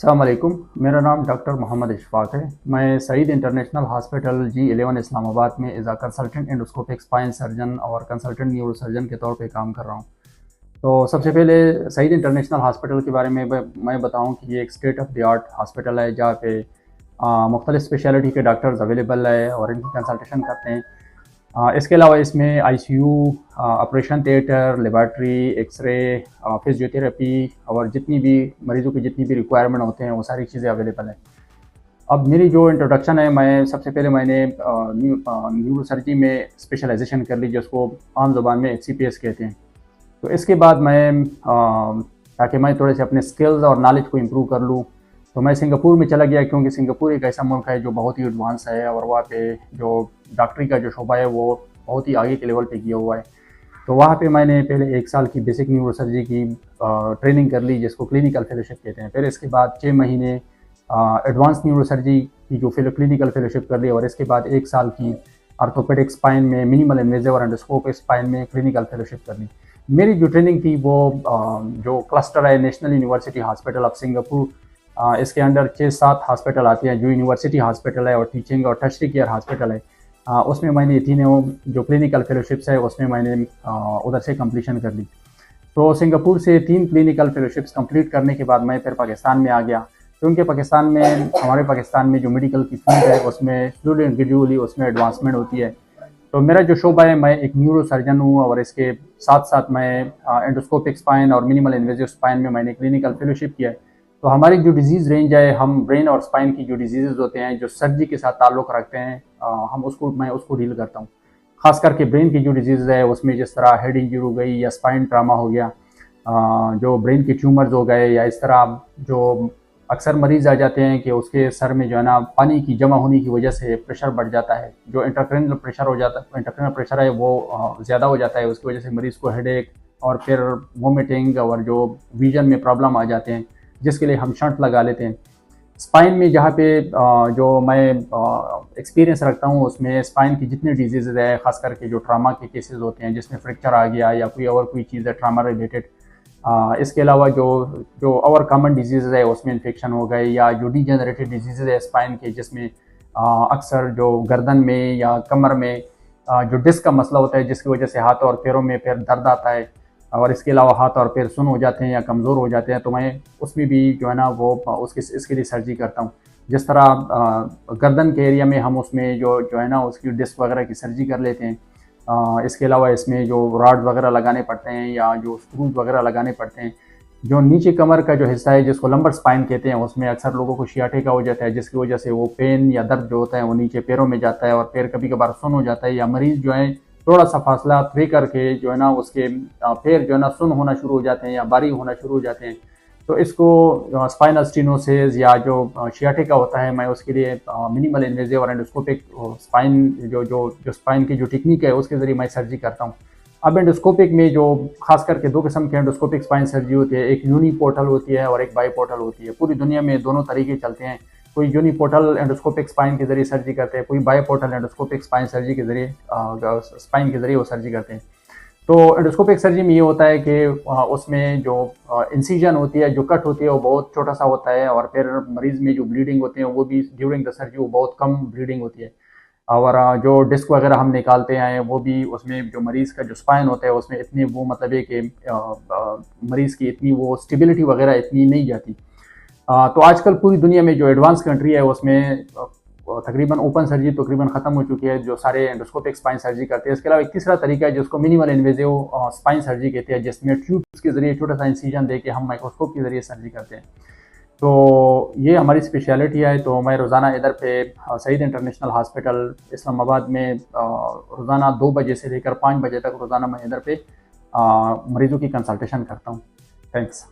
अस्सलामुअलैकुम। मेरा नाम डॉक्टर मोहम्मद इशफाक है। मैं Saeed international hospital G11 Islamabad में एज आ कंसल्टेंट एंडोस्कोपिक स्पाइन सर्जन और कंसल्टेंट न्यूरो सर्जन के तौर पे काम कर रहा हूँ। तो सबसे पहले सईद इंटरनेशनल हॉस्पिटल के बारे में मैं बताऊँ कि ये एक state of the art hospital है जहाँ पे मुख्तलिफ़ स्पेशलिटी के डॉक्टर्स अवेलेबल है और इनकी कंसल्टेशन करते हैं। इसके अलावा इसमें ICU, operation theatre, laboratory, x-ray, physiotherapy और जितनी भी मरीज़ों की जितनी भी रिक्वायरमेंट होते हैं वो सारी चीज़ें अवेलेबल हैं। अब मेरी जो इंट्रोडक्शन है, मैं सबसे पहले मैंने न्यूरो सर्जरी में स्पेशलाइजेशन कर ली, जिसको आम ज़ुबान में HCPS कहते हैं। तो इसके बाद मैं ताकि मैं थोड़े से अपने स्किल्स और नॉलेज को इम्प्रूव कर लूँ, तो मैं सिंगापुर में चला गया, क्योंकि सिंगापुर एक ऐसा मुल्क है जो बहुत ही एडवांस है और वहाँ पे जो डॉक्टरी का जो शोबा है वो बहुत ही आगे के लेवल पे किया हुआ है। तो वहाँ पे मैंने पहले 1 साल की बेसिक न्यूरो सर्जरी की ट्रेनिंग कर ली, जिसको क्लिनिकल फेलोशिप कहते हैं। फिर इसके बाद 6 महीने एडवांस न्यूरो सर्जरी की जो क्लिनिकल फेलोशिप कर ली, और इसके बाद 1 साल की ऑर्थोपेडिक स्पाइन में मिनिमल इन्वेजिव और एंडोस्कोपिक स्पाइन में क्लिनिकल फेलोशिप कर ली। मेरी जो ट्रेनिंग थी वो जो क्लस्टर है national university hospital of Singapore, इसके अंडर 6-7 हॉस्पिटल आती हैं, जो यूनिवर्सिटी हॉस्पिटल है और टीचिंग और टर्शरी केयर हॉस्पिटल है। उसमें मैंने तीनों जो क्लिनिकल फेलोशिप्स है उसमें मैंने उधर से कंप्लीशन कर ली। तो सिंगापुर से 3 क्लिनिकल फेलोशिप्स कंप्लीट करने के बाद मैं फिर पाकिस्तान में आ गया, क्योंकि हमारे पाकिस्तान में जो मेडिकल की फील्ड है उसमें स्लोली एंड ग्रेजुअली उसमें एडवांसमेंट होती है। तो मेरा जो शोबा है, मैं एक न्यूरो सर्जन हूँ और इसके साथ साथ मैं एंडोस्कोपिक स्पाइन और मिनिमल इन्वेजिव स्पाइन में मैंने क्लिनिकल फेलोशिप किया है। तो हमारी जो डिजीज़ रेंज है, हम ब्रेन और स्पाइन की जो डिजीज़ होते हैं जो सर्जरी के साथ ताल्लुक़ रखते हैं, मैं उसको डील करता हूँ। ख़ास करके ब्रेन की जो डिजीज़ है उसमें जिस तरह हेड इंजरी हो गई या स्पाइन ट्रामा हो गया, जो ब्रेन के ट्यूमर्स हो गए, या इस तरह जो अक्सर मरीज़ आ जाते हैं कि उसके सर में जो है ना पानी की जमा होने की वजह से प्रेशर बढ़ जाता है, जो इंट्राक्रैनियल प्रेशर है वो ज़्यादा हो जाता है, उसकी वजह से मरीज़ को हेडेक और फिर वोमिटिंग और जो विजन में प्रॉब्लम आ जाते हैं, जिसके लिए हम शंट लगा लेते हैं। स्पाइन में जहाँ पे जो मैं एक्सपीरियंस रखता हूँ उसमें स्पाइन की जितनी डिजीज़ है, ख़ास करके जो ट्रामा के केसेस होते हैं जिसमें फ्रैक्चर आ गया या कोई चीज़ है ट्रामा रिलेटेड, इसके अलावा जो और कॉमन डिजीज़ है उसमें इन्फेक्शन हो गए, या जो डीजेनरेटिव डिजीज़ है स्पाइन के, जिसमें अक्सर जो गर्दन में या कमर में जो डिस्क का मसला होता है, जिसकी वजह से हाथ और पैरों में फिर दर्द आता है, और इसके अलावा हाथ और पैर सुन्न हो जाते हैं या कमज़ोर हो जाते हैं, तो मैं उसमें भी जो है ना वो इसके लिए सर्जरी करता हूँ। जिस तरह गर्दन के एरिया में हम उसमें जो है ना उसकी डिस्क वगैरह की सर्जरी कर लेते हैं। इसके अलावा इसमें जो रॉड वगैरह लगाने पड़ते हैं या जो स्क्रूज वगैरह लगाने पड़ते हैं। जो नीचे कमर का जो हिस्सा है जिसको लंबर स्पाइन कहते हैं, उसमें अक्सर लोगों को सियाटिका हो जाता है, जिसकी वजह से वो पेन या दर्द जो होता है वो नीचे पैरों में जाता है और पैर कभी कभार सुन्न हो जाता है, या मरीज़ जो है थोड़ा सा फासला तय करके जो है ना उसके पैर जो है ना सुन्न होना शुरू हो जाते हैं या बारीक होना शुरू हो जाते हैं। तो इसको स्पाइनल स्टीनोसिस या जो सियाटिका होता है, मैं उसके लिए मिनिमल इन्वेजिव और एंडोस्कोपिक स्पाइन जो स्पाइन की जो टेक्निक है उसके ज़रिए मैं सर्जरी करता हूँ। अब एंडोस्कोपिक में जो खास करके 2 किस्म के एंडोस्कोपिक स्पाइन सर्जरी होती है, एक यूनिपोर्टल होती है और एक बाईपोर्टल होती है। पूरी दुनिया में दोनों तरीके चलते हैं। कोई यूनिपोर्टल एंडोस्कोपिक स्पाइन के ज़रिए सर्जरी करते हैं, कोई बाईपोर्टल एंडोस्कोपिक स्पाइन सर्जरी के ज़रिए स्पाइन के ज़रिए वो सर्जरी करते हैं। तो एंडोस्कोपिक सर्जरी में ये होता है कि उसमें जो इंसिजन होती है, जो कट होती है, वो बहुत छोटा सा होता है, और फिर मरीज़ में जो ब्लीडिंग होती है वो भी ड्यूरिंग द सर्जरी वो बहुत कम ब्लीडिंग होती है। और जो डिस्क वगैरह हम निकालते हैं वो भी उसमें जो मरीज़ का जो स्पाइन होता है उसमें इतनी वो मतलब है कि मरीज़ की इतनी वो स्टेबिलिटी वगैरह इतनी नहीं जाती। तो आजकल पूरी दुनिया में जो एडवांस कंट्री है उसमें तकरीबन ओपन सर्जरी तकरीबन ख़त्म हो चुकी है, जो सारे एंडोस्कोपिक स्पाइन सर्जरी करते हैं। इसके अलावा एक तीसरा तरीका है जिसको मिनिमल इन्वेजिव स्पाइन सर्जरी कहते हैं, जिसमें ट्यूब्स के ज़रिए छोटा सा इंसिजन दे के हम माइक्रोस्कोप के ज़रिए सर्जरी करते हैं। तो ये हमारी स्पेशलिटी है। तो मैं रोज़ाना इधर पे सईद इंटरनेशनल हॉस्पिटल इस्लामाबाद में रोज़ाना 2 बजे से लेकर 5 बजे तक रोज़ाना मैं इधर पे मरीज़ों की कंसल्टेशन करता हूँ। थैंक्स।